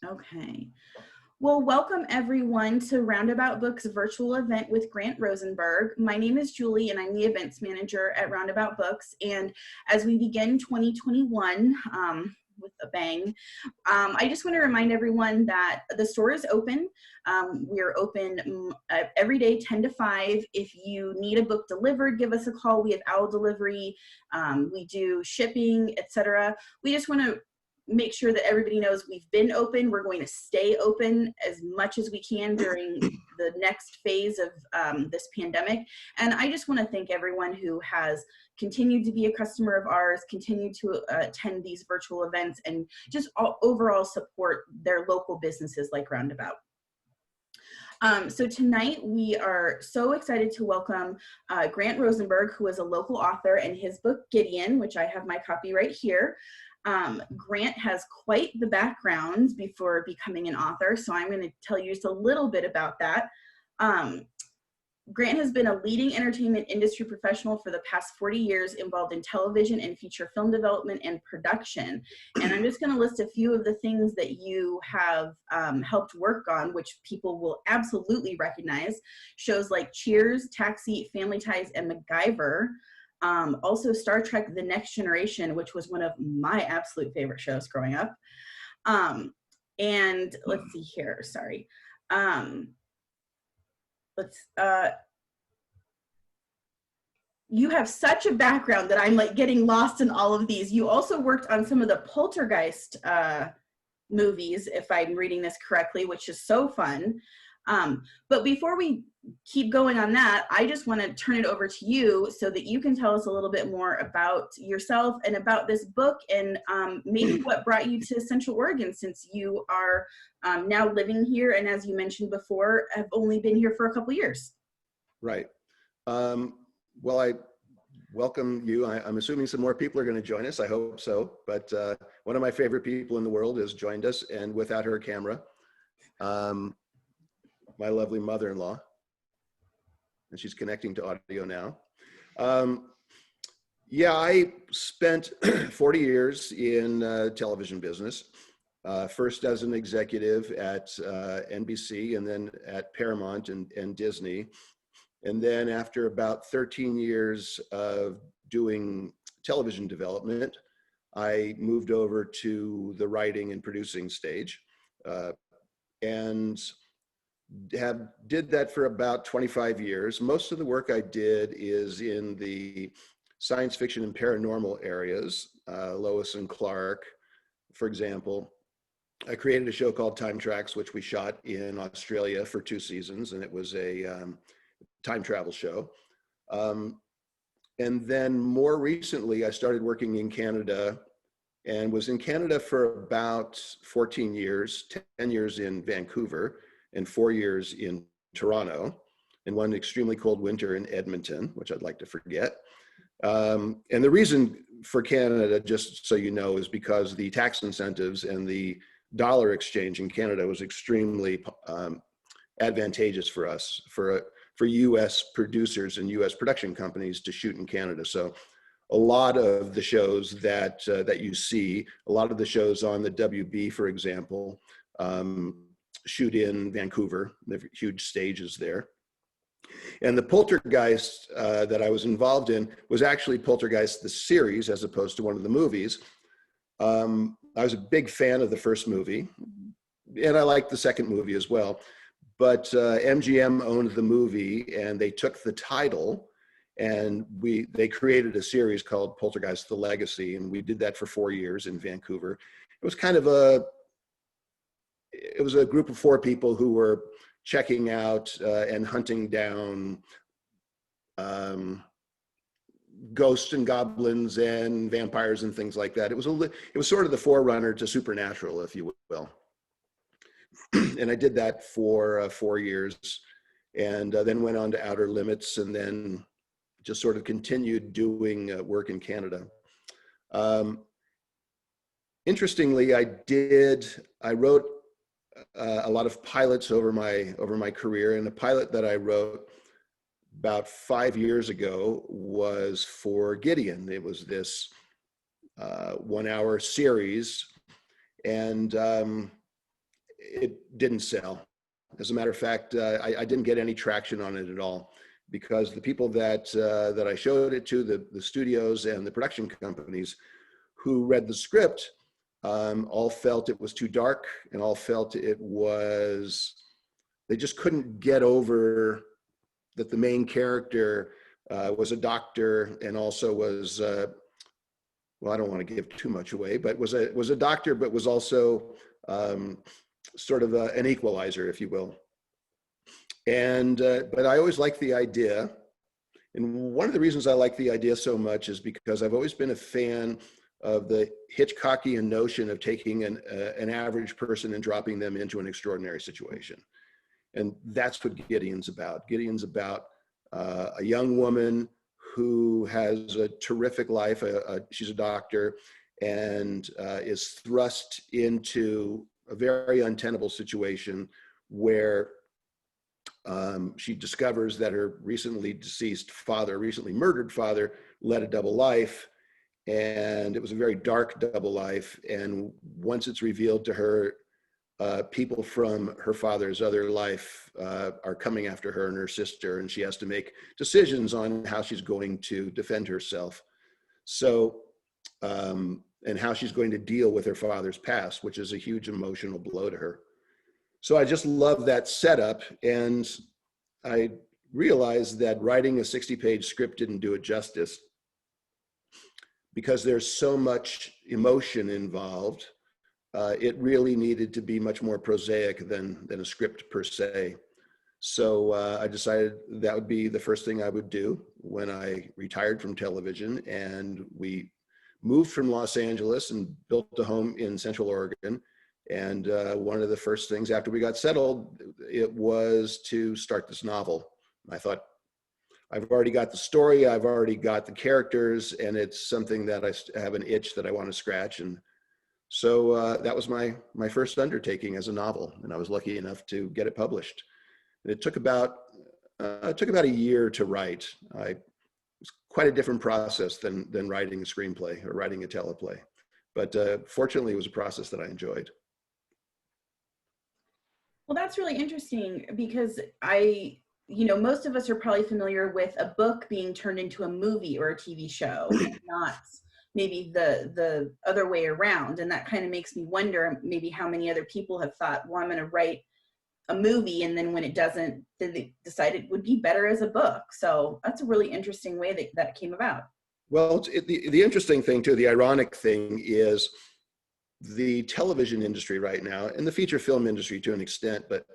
Okay. Well, welcome everyone to Roundabout Books virtual event with Grant Rosenberg. My name is Julie and I'm the events manager at Roundabout Books. And as we begin 2021 with a bang, I just want to remind everyone that the store is open. We are open every day 10 to 5. If you need a book delivered, give us a call. We have owl delivery. We do shipping, etc. We just want to make sure that everybody knows we've been open. We're going to stay open as much as we can during the next phase of this pandemic. And I just want to thank everyone who has continued to be a customer of ours, continued to attend these virtual events, and just overall support their local businesses like Roundabout. So tonight we are so excited to welcome Grant Rosenberg, who is a local author, and his book Gideon, which I have my copy right here. Grant has quite the background before becoming an author, so I'm going to tell you just a little bit about that. Grant has been a leading entertainment industry professional for the past 40 years, involved in television and feature film development and production. And I'm just going to list a few of the things that you have helped work on, which people will absolutely recognize. Shows like Cheers, Taxi, Family Ties, and MACGYVER. Also Star Trek: The Next Generation, which was one of my absolute favorite shows growing up. And let's see here, sorry. You have such a background that I'm like getting lost in all of these. You also worked on some of the Poltergeist movies, if I'm reading this correctly, which is so fun. But before we keep going on that, I just want to turn it over to you so that you can tell us a little bit more about yourself and about this book, and maybe what brought you to Central Oregon, since you are now living here, and as you mentioned before, have only been here for a couple years. Right. Well, I welcome you. I'm assuming some more people are going to join us. I hope so. But one of my favorite people in the world has joined us, and without her camera. My lovely mother-in-law, and she's connecting to audio now. Yeah, I spent 40 years in television business, first as an executive at NBC, and then at Paramount and Disney. And then after about 13 years of doing television development, I moved over to the writing and producing stage, and did that for about 25 years. Most of the work I did is in the science fiction and paranormal areas, Lois and Clark, for example. I created a show called TIME TRAX, which we shot in Australia for 2 seasons, and it was a time travel show. And then more recently, I started working in Canada, and was in Canada for about 14 years, 10 years in Vancouver, and 4 years in Toronto, and one extremely cold winter in Edmonton, which I'd like to forget. And the reason for Canada, just so you know, is because the tax incentives and the dollar exchange in Canada was extremely advantageous for us, for US producers and US production companies to shoot in Canada. So a lot of the shows that you see, a lot of the shows on the WB, for example, shoot in Vancouver. They have huge stages there. And the Poltergeist that I was involved in was actually Poltergeist the series, as opposed to one of the movies. I was a big fan of the first movie, and I liked the second movie as well. But MGM owned the movie, and they took the title, and they created a series called Poltergeist: The Legacy, and we did that for 4 years in Vancouver. It was kind of it was a group of 4 people who were checking out and hunting down ghosts and goblins and vampires and things like that. It was sort of the forerunner to Supernatural, if you will. And I did that for 4 years, and then went on to Outer Limits, and then just sort of continued doing work in Canada. Interestingly, I wrote a lot of pilots over my career, and a pilot that I wrote about 5 years ago was for Gideon. It was this 1-hour series, and it didn't sell. As a matter of fact, I didn't get any traction on it at all, because the people that I showed it to, the studios and the production companies who read the script, all felt it was too dark, and all felt they just couldn't get over that the main character was a doctor, and also was, well, I don't want to give too much away, but was a doctor, but was also sort of an equalizer, if you will. And but I always liked the idea, and one of the reasons I like the idea so much is because I've always been a fan of the Hitchcockian notion of taking an average person and dropping them into an extraordinary situation. And that's what Gideon's about. Gideon's about a young woman who has a terrific life. She's a doctor, and is thrust into a very untenable situation where she discovers that her recently deceased father, recently murdered father, led a double life. And it was a very dark double life. And once it's revealed to her, people from her father's other life are coming after her and her sister, and she has to make decisions on how she's going to defend herself. So, and how she's going to deal with her father's past, which is a huge emotional blow to her. So I just love that setup. And I realized that writing a 60-page script didn't do it justice, because there's so much emotion involved. It really needed to be much more prosaic than a script per se. So I decided that would be the first thing I would do when I retired from television. And we moved from Los Angeles and built a home in Central Oregon. And one of the first things after we got settled, it was to start this novel. I thought, I've already got the story, I've already got the characters, and it's something that I have an itch that I want to scratch. And so that was my first undertaking as a novel, and I was lucky enough to get it published. And it took about a year to write. It was quite a different process than writing a screenplay or writing a teleplay, but fortunately, it was a process that I enjoyed. Well, that's really interesting, because most of us are probably familiar with a book being turned into a movie or a TV show, not maybe the other way around. And that kind of makes me wonder maybe how many other people have thought, well, I'm going to write a movie, and then when it doesn't, then they decide it would be better as a book. So that's a really interesting way that came about. Well, the interesting thing too, the ironic thing is the television industry right now, and the feature film industry to an extent, but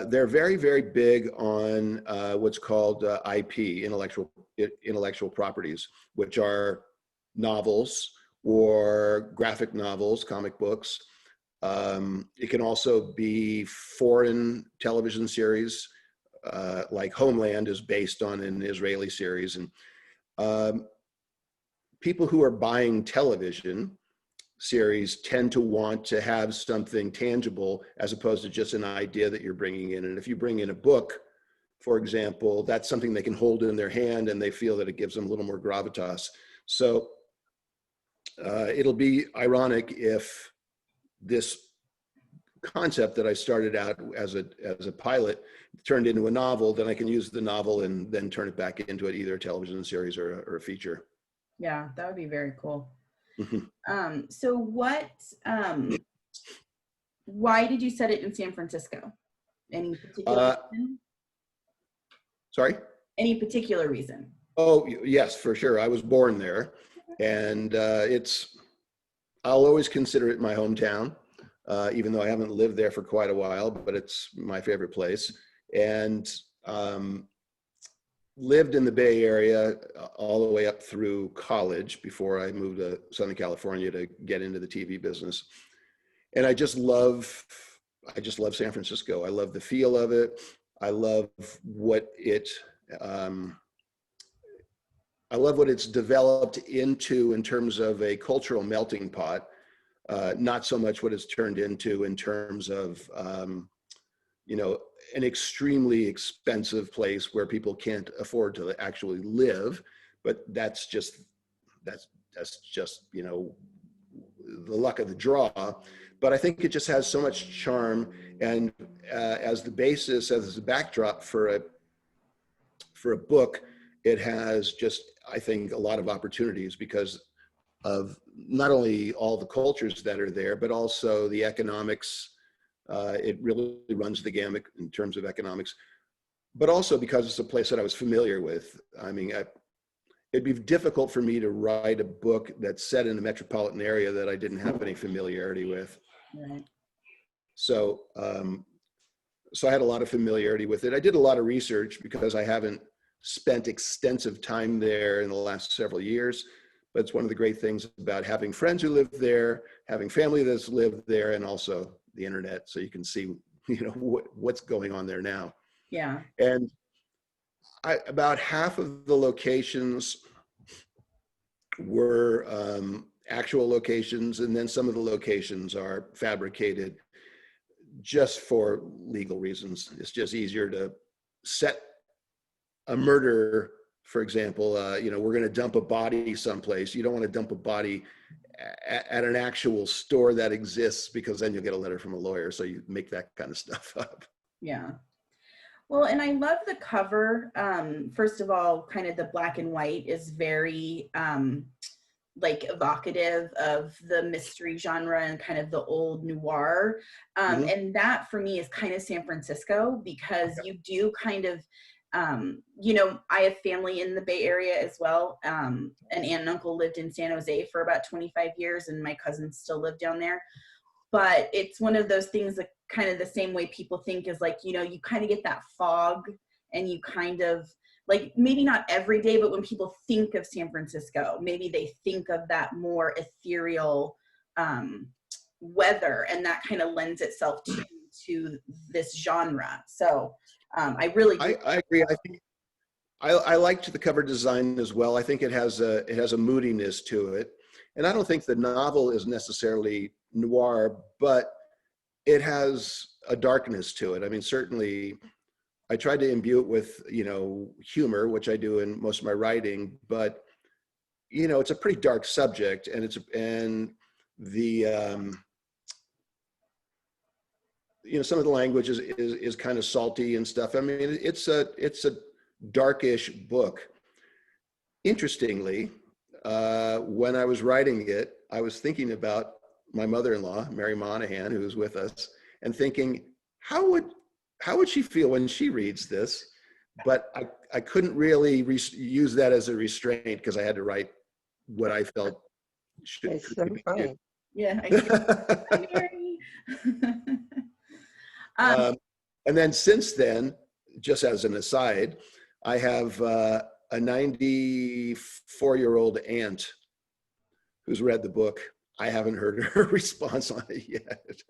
they're very, very big on what's called IP, intellectual properties, which are novels or graphic novels, comic books. It can also be foreign television series, like Homeland is based on an Israeli series. And people who are buying television series tend to want to have something tangible as opposed to just an idea that you're bringing in. And if you bring in a book, for example, that's something they can hold in their hand, and they feel that it gives them a little more gravitas. So it'll be ironic if this concept that I started out as a pilot turned into a novel, then I can use the novel and then turn it back into either a television series or a feature. Yeah, that would be very cool. So why did you set it in San Francisco? Any particular reason? Sorry? Any particular reason? Oh, yes, for sure. I was born there, and I'll always consider it my hometown, even though I haven't lived there for quite a while, but it's my favorite place. And lived in the Bay Area all the way up through college before I moved to Southern California to get into the TV business. And I just love San Francisco. I love the feel of it. I love what it's developed into in terms of a cultural melting pot, not so much what it's turned into in terms of an extremely expensive place where people can't afford to actually live. But that's just the luck of the draw, but I think it just has so much charm. And as the basis, as the backdrop for a book, it has just, I think, a lot of opportunities because of not only all the cultures that are there, but also the economics. It really runs the gamut in terms of economics, but also because it's a place that I was familiar with. I mean, it'd be difficult for me to write a book that's set in a metropolitan area that I didn't have any familiarity with. Right. So, so I had a lot of familiarity with it. I did a lot of research because I haven't spent extensive time there in the last several years, but it's one of the great things about having friends who live there, having family that's lived there, and also the internet, so you can see, you know, what's going on there now. Yeah. And about half of the locations were actual locations, and then some of the locations are fabricated just for legal reasons. It's just easier to set a murder, for example, you know, we're going to dump a body someplace. You don't want to dump a body at an actual store that exists, because then you'll get a letter from a lawyer. So you make that kind of stuff up. Yeah. Well, and I love the cover. First of all, kind of the black and white is very like evocative of the mystery genre and kind of the old noir. And that for me is kind of San Francisco, because you do kind of, you know, I have family in the Bay Area as well. An aunt and uncle lived in San Jose for about 25 years, and my cousins still live down there. But it's one of those things that kind of the same way people think is like, you know, you kind of get that fog, and you kind of like, maybe not every day, but when people think of San Francisco, maybe they think of that more ethereal weather, and that kind of lends itself to this genre. So I really do. I agree. I think I liked the cover design as well. I think it has a moodiness to it, and I don't think the novel is necessarily noir, but it has a darkness to it. I mean, certainly I tried to imbue it with, you know, humor, which I do in most of my writing, but, you know, it's a pretty dark subject, and you know, some of the language is kind of salty and stuff. I mean, it's a darkish book. Interestingly, when I was writing it, I was thinking about my mother-in-law, Mary Monahan, who was with us, and thinking, how would she feel when she reads this? But I couldn't really use that as a restraint, because I had to write what I felt should It's so be. funny. Yeah. Hi, Mary. And then since then, just as an aside, I have a 94-year-old aunt who's read the book. I haven't heard her response on it yet.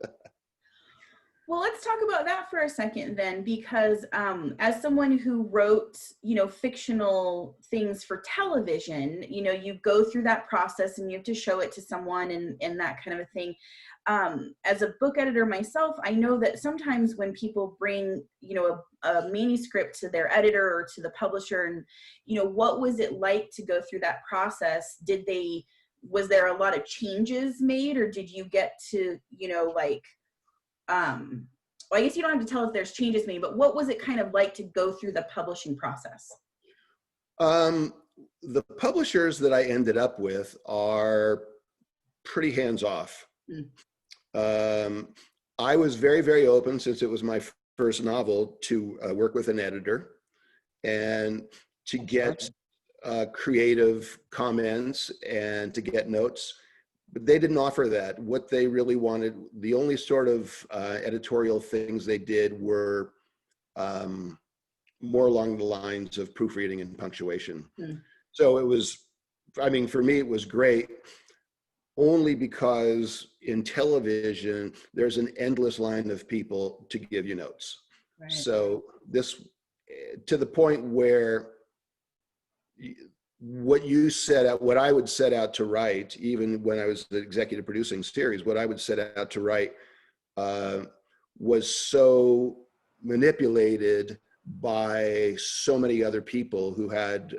Well, let's talk about that for a second then, because as someone who wrote, you know, fictional things for television, you know, you go through that process and you have to show it to someone and that kind of a thing. As a book editor myself, I know that sometimes when people bring, you know, a manuscript to their editor or to the publisher, and, you know, what was it like to go through that process? Was there a lot of changes made, or did you get to, you know, like, well, I guess you don't have to tell if there's changes made, but what was it kind of like to go through the publishing process? The publishers that I ended up with are pretty hands-off. I was very, very open, since it was my first novel, to work with an editor and to get creative comments and to get notes. But they didn't offer that. What they really wanted, the only sort of editorial things they did were more along the lines of proofreading and punctuation. So it was, I mean, for me, it was great, only because in television, there's an endless line of people to give you notes. Right. So this, to the point where what I would set out to write, even when I was the executive producing series, what I would set out to write was so manipulated by so many other people who had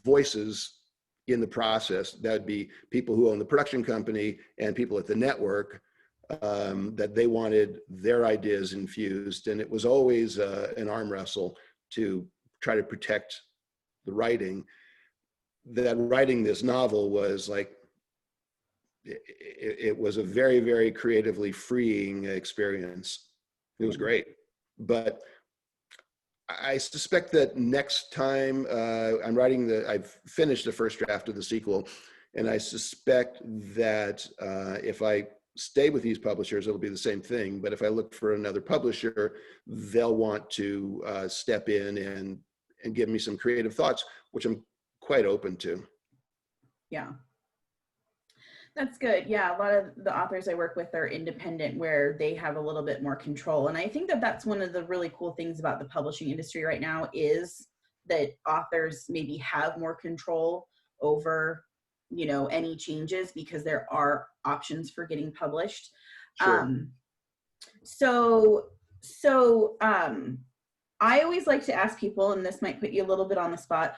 voices in the process. That would be people who own the production company and people at the network, that they wanted their ideas infused. And it was always an arm wrestle to try to protect the writing. That writing this novel was like, it was a very, very creatively freeing experience. It was great. But I suspect that next time I've finished the first draft of the sequel, and I suspect that if I stay with these publishers, it'll be the same thing. But if I look for another publisher, they'll want to step in and give me some creative thoughts, which I'm quite open to. Yeah. That's good. Yeah, a lot of the authors I work with are independent, where they have a little bit more control. And I think that that's one of the really cool things about the publishing industry right now, is that authors maybe have more control over, you know, any changes, because there are options for getting published. Sure. I always like to ask people, and this might put you a little bit on the spot,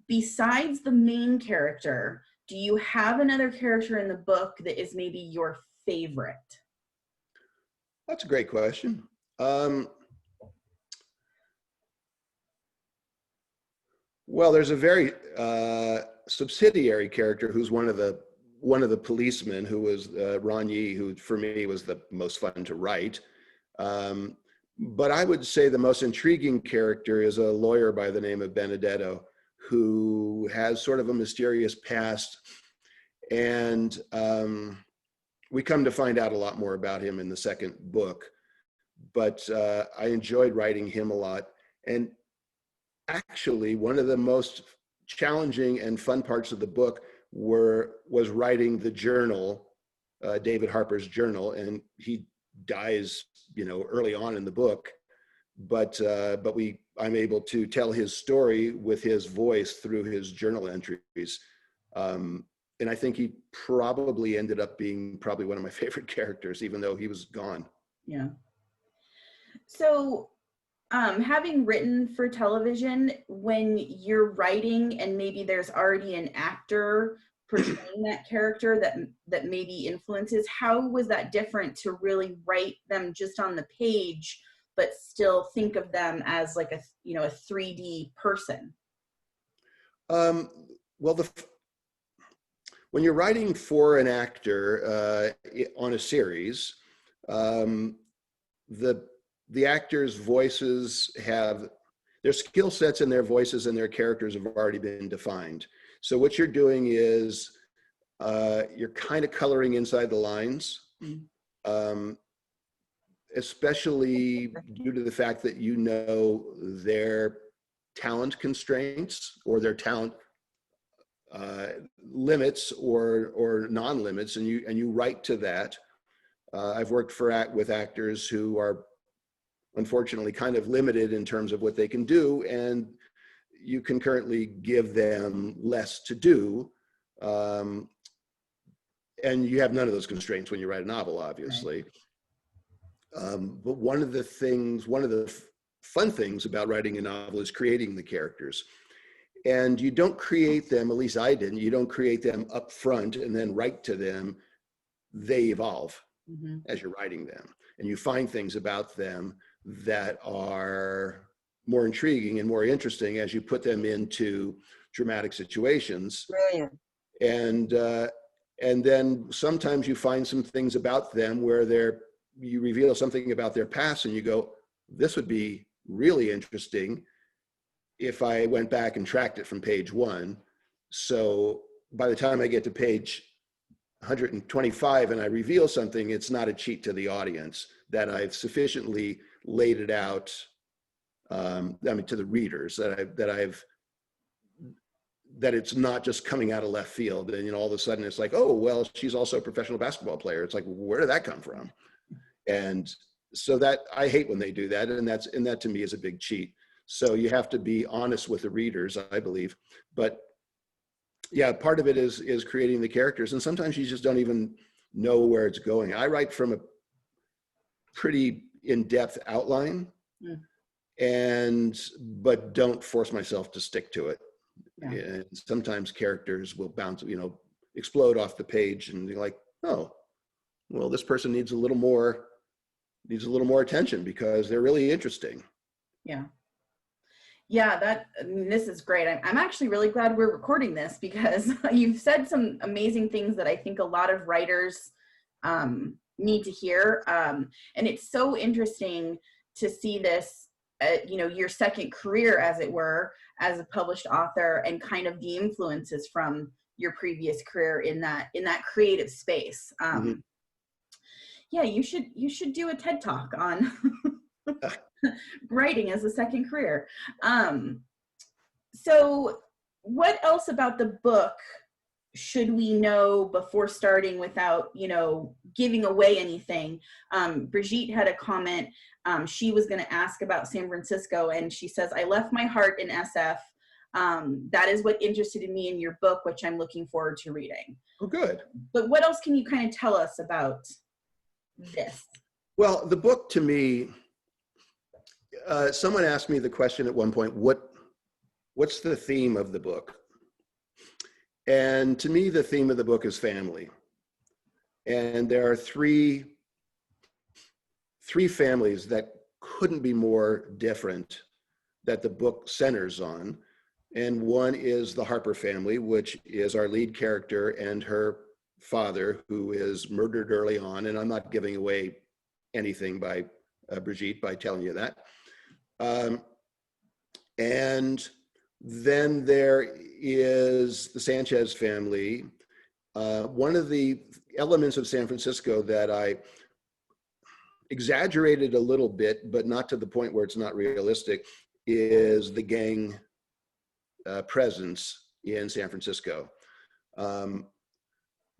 besides the main character, do you have another character in the book that is maybe your favorite? That's a great question. Well, there's a very subsidiary character who's one of the policemen, who was Ron Yee, who for me was the most fun to write. But I would say the most intriguing character is a lawyer by the name of Benedetto, who has sort of a mysterious past. And we come to find out a lot more about him in the second book. But I enjoyed writing him a lot. And actually, one of the most challenging and fun parts of the book was writing the journal, David Harper's journal, and he dies, you know, early on in the book. But I'm able to tell his story with his voice through his journal entries. And I think he probably ended up being probably one of my favorite characters, even though he was gone. Yeah. So, having written for television, when you're writing and maybe there's already an actor portraying that character that maybe influences, how was that different to really write them just on the page, but still think of them as like a 3D person? Well, when you're writing for an actor on a series, the actors' voices have, their skill sets and their voices and their characters have already been defined. So what you're doing is you're kind of coloring inside the lines, especially due to the fact that you know their talent constraints or their talent limits or non-limits, and you write to that. I've worked with actors who are unfortunately kind of limited in terms of what they can do, and you can currently give them less to do. And you have none of those constraints when you write a novel, obviously. Right. But one of the fun things about writing a novel is creating the characters. And you don't create them, at least I didn't, you don't create them up front and then write to them. They evolve as you're writing them. And you find things about them that are more intriguing and more interesting as you put them into dramatic situations. Brilliant. And then sometimes you find some things about them where you reveal something about their past and you go, this would be really interesting if I went back and tracked it from page 1. So by the time I get to page 125 and I reveal something, it's not a cheat to the audience, that I've sufficiently laid it out, to the readers, that it's not just coming out of left field. And all of a sudden it's like, oh, well, she's also a professional basketball player. It's like, where did that come from? And so that, I hate when they do that. And that to me is a big cheat. So you have to be honest with the readers, I believe. But yeah, part of it is creating the characters. And sometimes you just don't even know where it's going. I write from a pretty in-depth outline, but don't force myself to stick to it. Yeah. And sometimes characters will bounce, explode off the page, and you're like, oh, well, this person needs a little more attention because they're really interesting. Yeah. Yeah, this is great. I'm actually really glad we're recording this because you've said some amazing things that I think a lot of writers need to hear. And it's so interesting to see this, your second career, as it were, as a published author, and kind of the influences from your previous career in that creative space. Mm-hmm. Yeah, you should do a TED Talk on writing as a second career. So what else about the book should we know before starting without, giving away anything? Brigitte had a comment. She was going to ask about San Francisco, and she says, I left my heart in SF. That is what interested me in your book, which I'm looking forward to reading. Oh, good. But what else can you kind of tell us about this? Well, the book, to me, someone asked me the question at one point, what's the theme of the book? And to me, the theme of the book is family. And there are three families that couldn't be more different that the book centers on. And one is the Harper family, which is our lead character and her father, who is murdered early on. And I'm not giving away anything by Brigitte by telling you that. And then there is the Sanchez family. One of the elements of San Francisco that I exaggerated a little bit, but not to the point where it's not realistic, is the gang presence in San Francisco.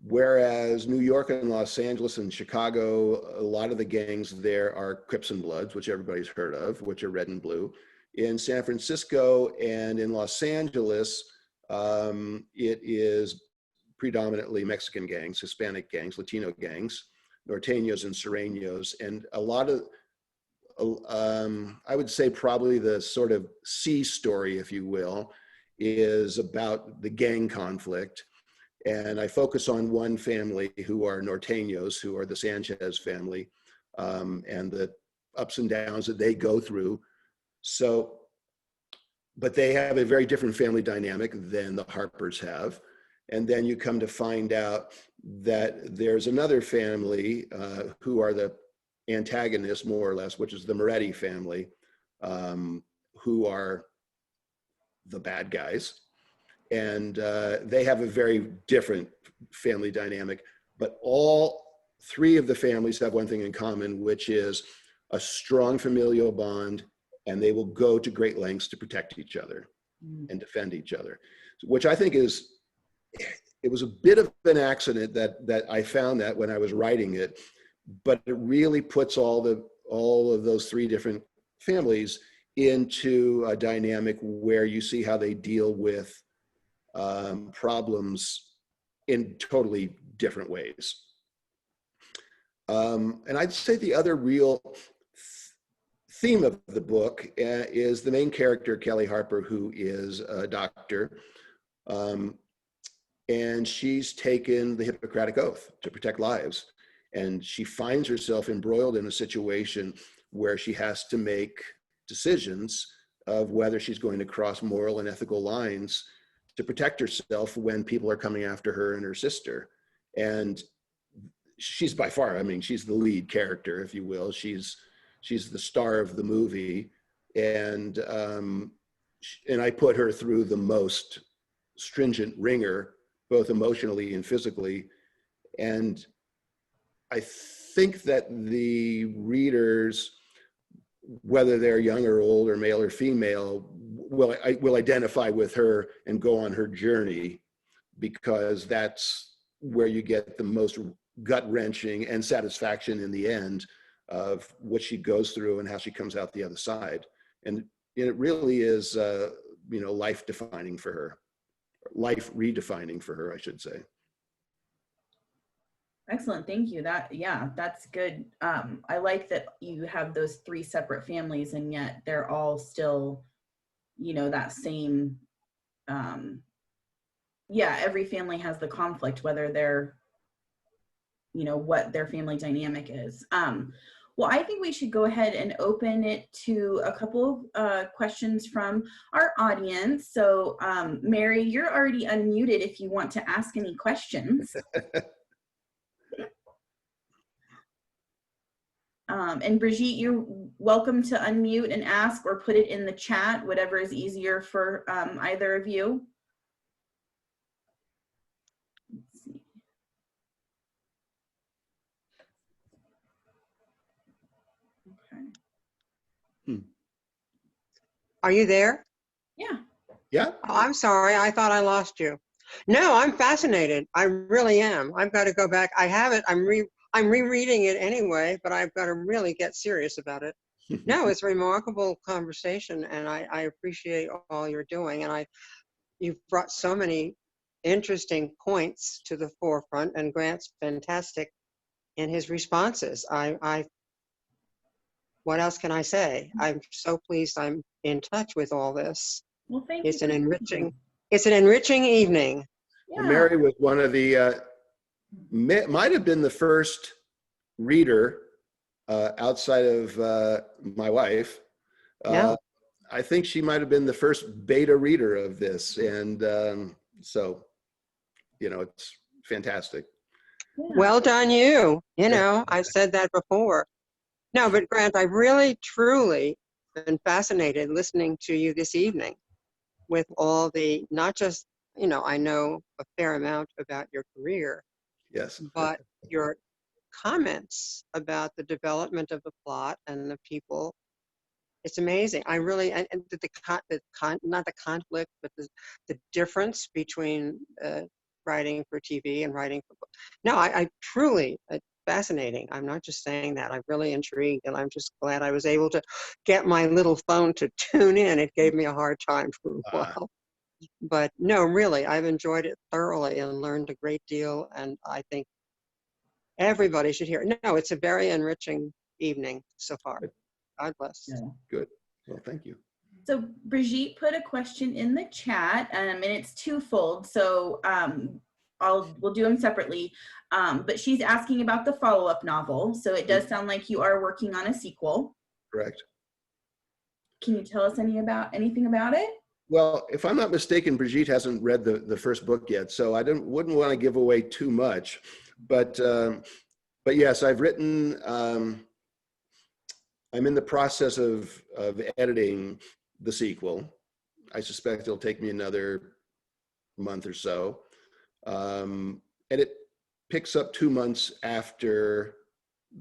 Whereas New York and Los Angeles and Chicago, a lot of the gangs there are Crips and Bloods, which everybody's heard of, which are red and blue. In San Francisco and in Los Angeles, it is predominantly Mexican gangs, Hispanic gangs, Latino gangs, Norteños and Sureños, and a lot of, I would say probably the sort of C story, if you will, is about the gang conflict. And I focus on one family who are Norteños, who are the Sanchez family, and the ups and downs that they go through. So, but they have a very different family dynamic than the Harpers have. And then you come to find out that there's another family who are the antagonists, more or less, which is the Moretti family, who are the bad guys. And they have a very different family dynamic, but all three of the families have one thing in common, which is a strong familial bond, and they will go to great lengths to protect each other and defend each other, which I think is, it was a bit of an accident that I found that when I was writing it, but it really puts all of those three different families into a dynamic where you see how they deal with problems in totally different ways. And I'd say the other real theme of the book is the main character, Kelly Harper, who is a doctor. And she's taken the Hippocratic Oath to protect lives. And she finds herself embroiled in a situation where she has to make decisions of whether she's going to cross moral and ethical lines to protect herself when people are coming after her and her sister. And she's by far, I mean, she's the lead character, if you will. She's the star of the movie. And I put her through the most stringent ringer, both emotionally and physically. And I think that the readers, whether they're young or old or male or female, will identify with her and go on her journey, because that's where you get the most gut-wrenching and satisfaction in the end of what she goes through and how she comes out the other side. And it really is, life-defining for her, life redefining for her, I should say. Excellent, thank you. That's good. I like that you have those three separate families, and yet they're all still, that same yeah, every family has the conflict, whether they're, you know, what their family dynamic is. Well, I think we should go ahead and open it to a couple of questions from our audience. So Mary, you're already unmuted if you want to ask any questions. And Brigitte, you're welcome to unmute and ask, or put it in the chat, whatever is easier for either of you. Let's see. Okay. Are you there? Yeah. Yeah. Oh, I'm sorry. I thought I lost you. No, I'm fascinated. I really am. I've got to go back. I have it. I'm rereading it anyway, but I've got to really get serious about it. No, it's a remarkable conversation, and I appreciate all you're doing. And you've brought so many interesting points to the forefront, and Grant's fantastic in his responses. What else can I say? I'm so pleased I'm in touch with all this. Well, thank It's you. It's an enriching evening. Well, Mary was one of the, might have been the first reader outside of my wife. Yeah. I think she might have been the first beta reader of this. And so, you know, it's fantastic. Yeah. Well done, you. You know, I've said that before. No, but Grant, I really, truly been fascinated listening to you this evening with all the, not just, you know, I know a fair amount about your career, Yes. but your comments about the development of the plot and the people. It's amazing. I really, and not the conflict, but the difference between writing for TV and writing for books. No, I truly, fascinating. I'm not just saying that. I'm really intrigued, and I'm just glad I was able to get my little phone to tune in. It gave me a hard time for a while. But no, really, I've enjoyed it thoroughly and learned a great deal, and I think everybody should hear it. No, it's a very enriching evening so far. God bless. Yeah. Good. Well, thank you. So Brigitte put a question in the chat, and it's twofold. So we'll do them separately. But she's asking about the follow-up novel. So it does sound like you are working on a sequel. Correct. Can you tell us anything about it? Well, if I'm not mistaken, Brigitte hasn't read the first book yet, so I wouldn't want to give away too much. But yes, I've written. I'm in the process of editing the sequel. I suspect it'll take me another month or so, and it picks up 2 months after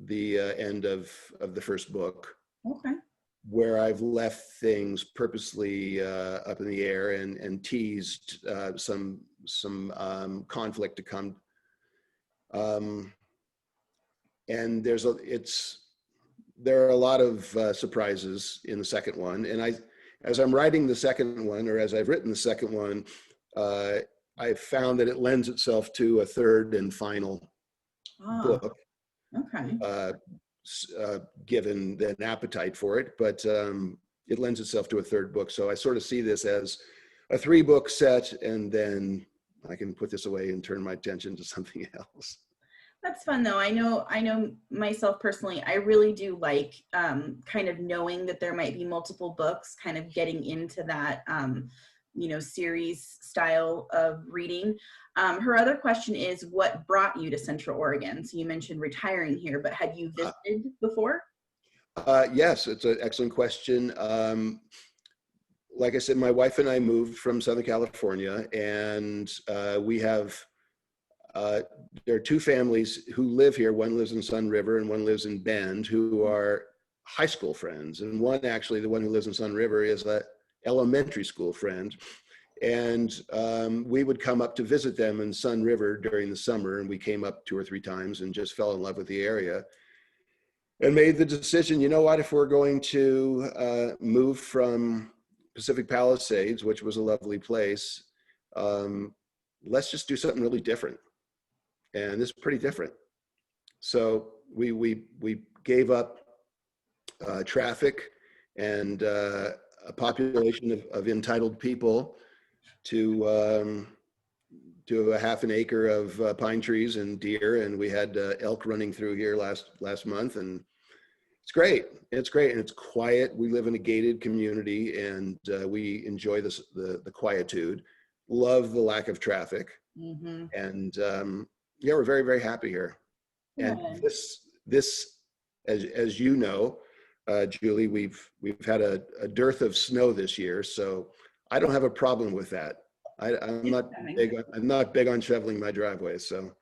the end of the first book. Okay. Where I've left things purposely up in the air and teased some conflict to come. And there are a lot of surprises in the second one. And as I'm writing the second one, or as I've written the second one, I've found that it lends itself to a third and final book. Okay. Given an appetite for it, but it lends itself to a third book. So I sort of see this as a 3-book set, and then I can put this away and turn my attention to something else. That's fun though. I know myself personally, I really do like kind of knowing that there might be multiple books, kind of getting into that you know, series style of reading. Her other question is, what brought you to Central Oregon? So you mentioned retiring here, but had you visited before? Yes, it's an excellent question. Like I said, my wife and I moved from Southern California, and we have, there are 2 families who live here. One lives in Sun River and one lives in Bend, who are high school friends. And one, actually, the one who lives in Sun River is a elementary school friend. And we would come up to visit them in Sun River during the summer, and we came up 2 or 3 times and just fell in love with the area and made the decision, you know what, if we're going to move from Pacific Palisades, which was a lovely place, let's just do something really different. And this is pretty different. So we gave up traffic and a population of entitled people to a half an acre of pine trees and deer, and we had elk running through here last month, and it's great. It's great, and it's quiet. We live in a gated community, and we enjoy the quietude. Love the lack of traffic, and yeah, we're very, very happy here. Good. And this, as you know, Julie, we've had a dearth of snow this year, so I don't have a problem with that. I'm not big on shoveling my driveway, so.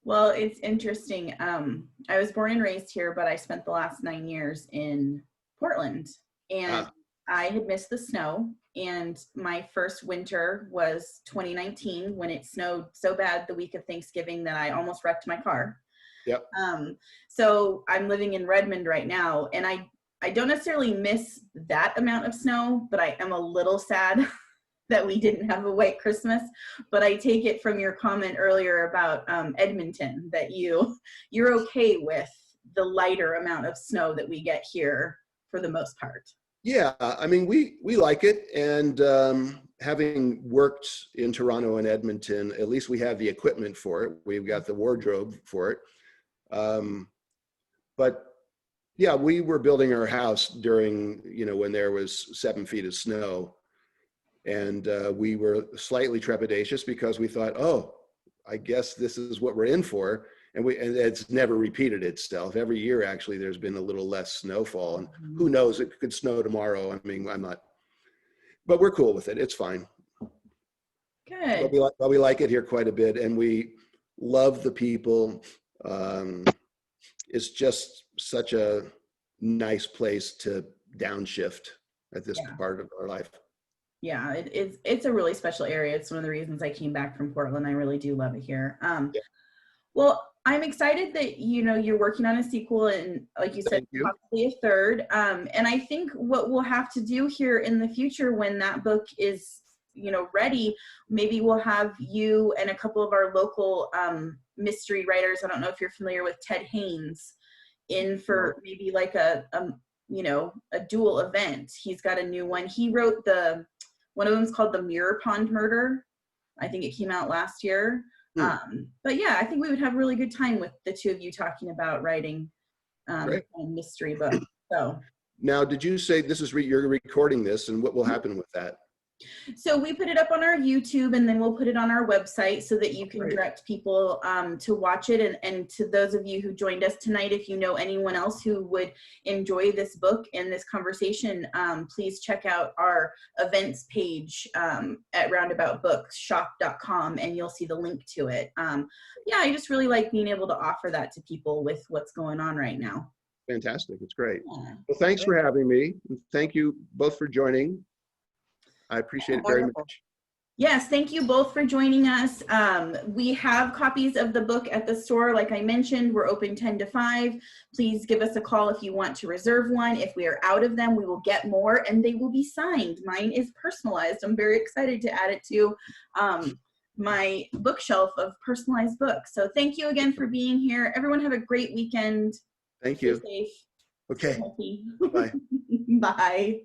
Well, it's interesting. I was born and raised here, but I spent the last 9 years in Portland, and I had missed the snow. And my first winter was 2019 when it snowed so bad the week of Thanksgiving that I almost wrecked my car. Yep. So I'm living in Redmond right now, and I don't necessarily miss that amount of snow, but I am a little sad that we didn't have a white Christmas. But I take it from your comment earlier about Edmonton that you're okay with the lighter amount of snow that we get here for the most part. Yeah, I mean, we like it, and having worked in Toronto and Edmonton, at least we have the equipment for it. We've got the wardrobe for it. But yeah, we were building our house during, when there was 7 feet of snow, and we were slightly trepidatious because we thought, oh, I guess this is what we're in for. And it's never repeated itself. Every year, actually, there's been a little less snowfall, and who knows, it could snow tomorrow. I mean, but we're cool with it. It's fine. Good. But we like it here quite a bit, and we love the people. It's just such a nice place to downshift at this part of our life. Yeah, it's a really special area. It's one of the reasons I came back from Portland. I really do love it here. Well, I'm excited that you're working on a sequel, and like you said, possibly a third. And I think what we'll have to do here in the future when that book is ready, maybe we'll have you and a couple of our local mystery writers. I don't know if you're familiar with Ted Haynes, in for maybe like a dual event. He's got a new one. He wrote one of them's called The Mirror Pond Murder. I think it came out last year. But yeah, I think we would have a really good time with the two of you talking about writing a mystery book. So now, did you say this is you're recording this, and what will happen with that? So we put it up on our YouTube, and then we'll put it on our website so that you can direct people to watch it. And to those of you who joined us tonight, if you know anyone else who would enjoy this book and this conversation, please check out our events page at roundaboutbookshop.com, and you'll see the link to it. Yeah, I just really like being able to offer that to people with what's going on right now. Fantastic. It's great. Yeah. Well, thanks for having me. Thank you both for joining. I appreciate it very much. Yes, thank you both for joining us. We have copies of the book at the store. Like I mentioned, we're open 10 to 5. Please give us a call if you want to reserve one. If we are out of them, we will get more, and they will be signed. Mine is personalized. I'm very excited to add it to my bookshelf of personalized books. So thank you again for being here. Everyone have a great weekend. Thank you. Stay safe. Okay. Stay healthy. Bye. Bye.